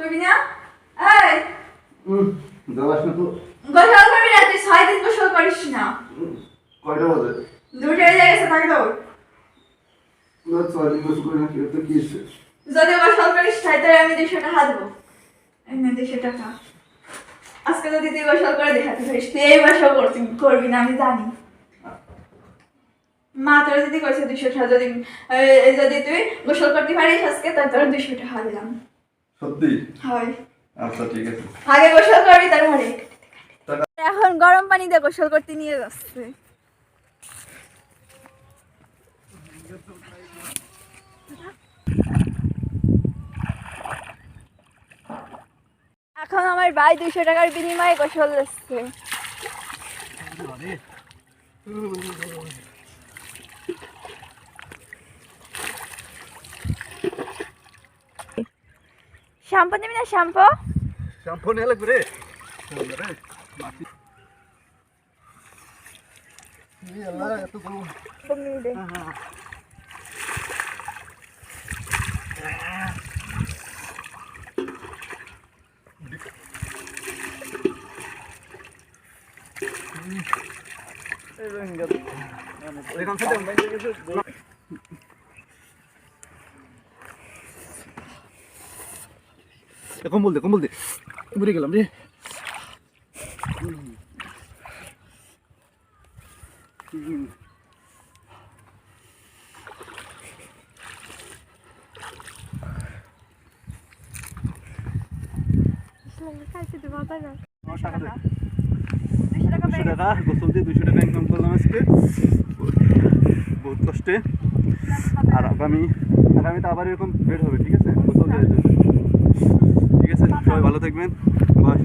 করবি না? এই যাওয়াস না তো। গোসল করবি না, তুই 6 দিন গোসল করিস না। কয়টা বাজে? 2টা বেজে গেছে, তাকে দৌড়। না 6 দিন গোসল করি না, কি হচ্ছে কি হচ্ছে? যদি গোসল করিস তাহলে আমি 200 টাকা দেবো। এই নে 200 টাকা। আজকে যদি তুই গোসল করে দেখাতে পারিস, তুই এই গোসল করবি না আমি জানি। মা তোর যদি কইছে 200 টাকা, যদি তুই গোসল করতে পারিস আজকে তাহলে তোর 200 টাকা দিলাম। সত্যি? হয়। আচ্ছা ঠিক আছে। আগে গোসল করবি তারপরে। এখন গরম পানি দিয়ে গোসল করতে নিয়ে যাচ্ছে। এখন আমার ভাই 200 টাকার বিনিময়ে গোসল দিচ্ছে। শ্যাম্পু নিবি না? শ্যাম্পু শ্যাম্পু নিয়ে লাগবে রে। এত গরম। কম্বল দে বুড়ে গেলাম রে। টাকা গোসল দিয়ে 200 টাকা ইনকাম করলাম আজকে বহুত কষ্টে। আর আগামীতে আবার এরকম বের হবে, ঠিক আছে? গোসল দিয়ে ঠিক আছে। সবাই ভালো থাকবেন, বাই।